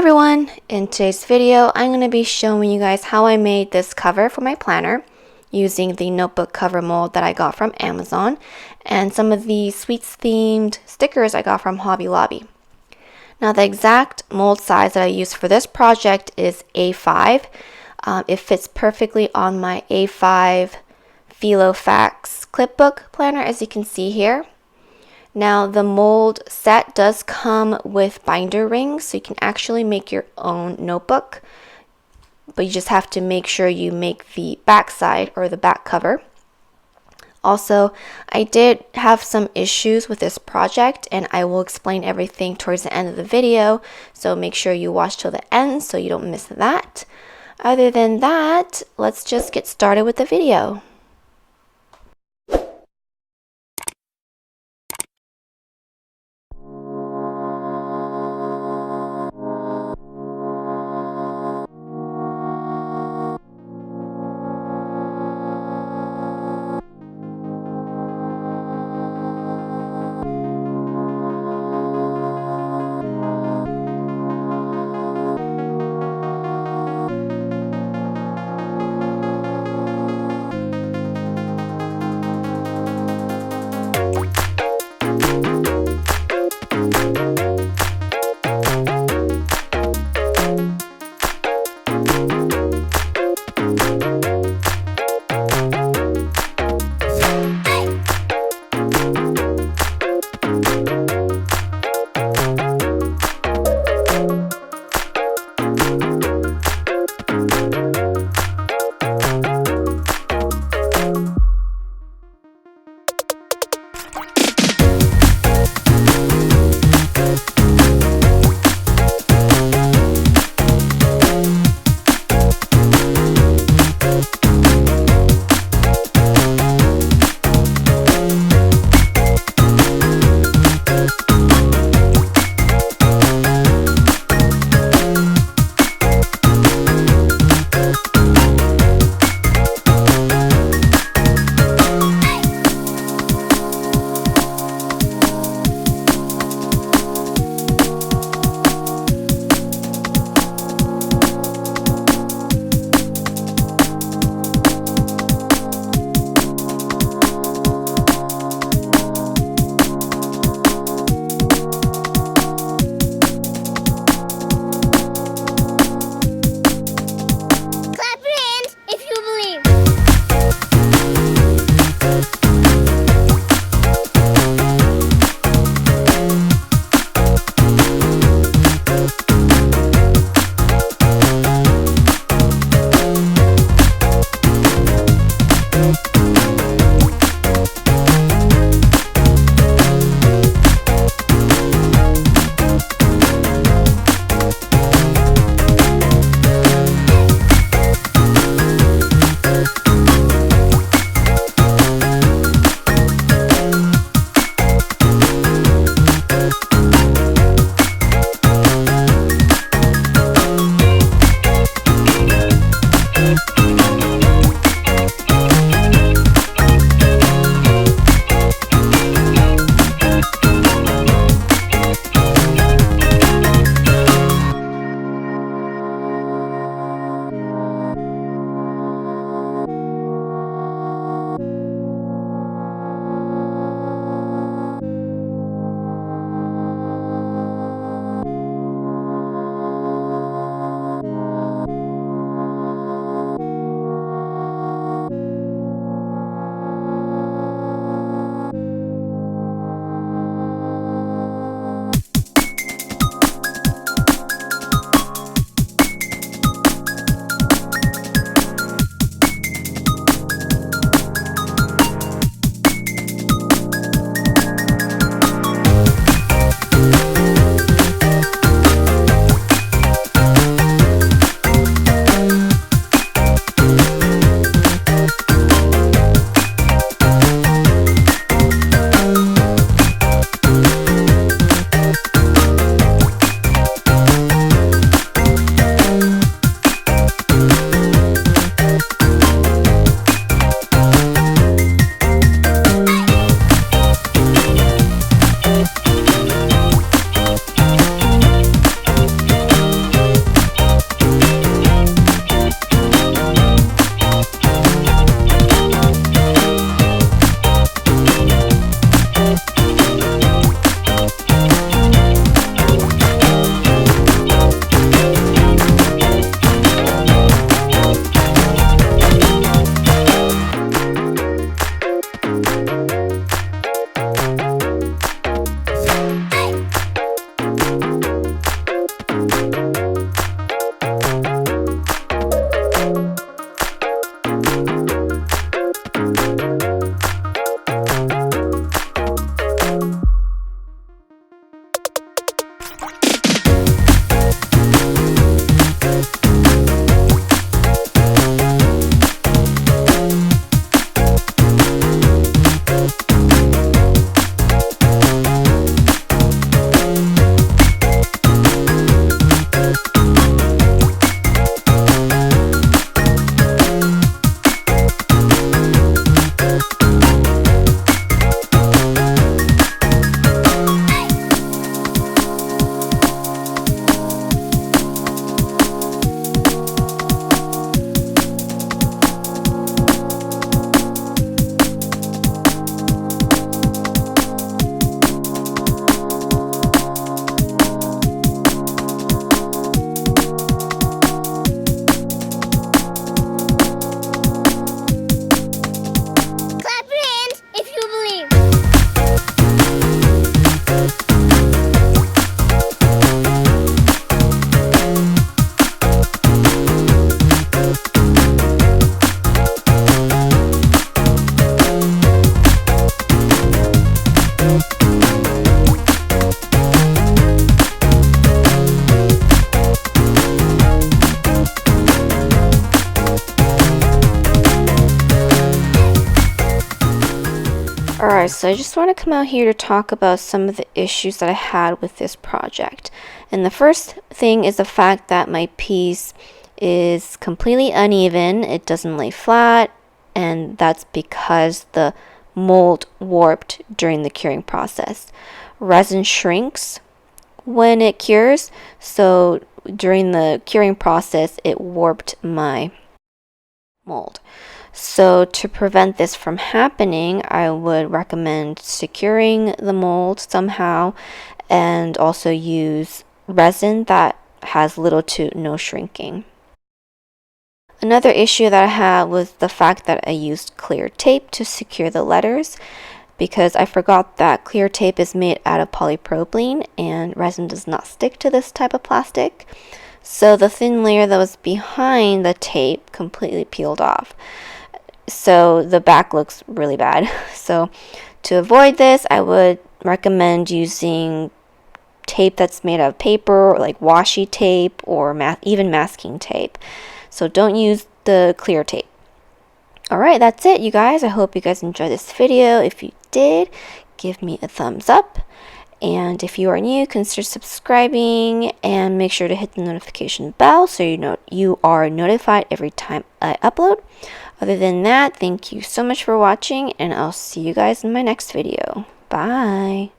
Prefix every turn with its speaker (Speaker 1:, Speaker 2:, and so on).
Speaker 1: everyone! In today's video, I'm going to be showing you guys how I made this cover for my planner using the notebook cover mold that I got from Amazon and some of the sweets themed stickers I got from Hobby Lobby. Now the exact mold size that I used for this project is A5. It fits perfectly on my A5 Filofax clipbook planner, as you can see here. Now the mold set does come with binder rings, so you can actually make your own notebook, but you just have to make sure you make the back side or the back cover. Also, I did have some issues with this project, and I will explain everything towards the end of the video, so make sure you watch till the end so you don't miss that. Other than that, let's just get started with the video. Alright, so I just want to come out here to talk about some of the issues that I had with this project. And the first thing is the fact that my piece is completely uneven. It doesn't lay flat, and that's because the mold warped during the curing process. Resin shrinks when it cures, so during the curing process it warped my mold. So to prevent this from happening, I would recommend securing the mold somehow, and also use resin that has little to no shrinking. Another issue that I had was the fact that I used clear tape to secure the letters, because I forgot that clear tape is made out of polypropylene and resin does not stick to this type of plastic. So the thin layer that was behind the tape completely peeled off. So the back looks really bad. So to avoid this, I would recommend using tape that's made out of paper, or like washi tape, or even masking tape. So don't use the clear tape. Alright, that's it, you guys. I hope you guys enjoyed this video. If you did, give me a thumbs up. And if you are new, consider subscribing and make sure to hit the notification bell so you are notified every time I upload. Other than that, thank you so much for watching, and I'll see you guys in my next video. Bye!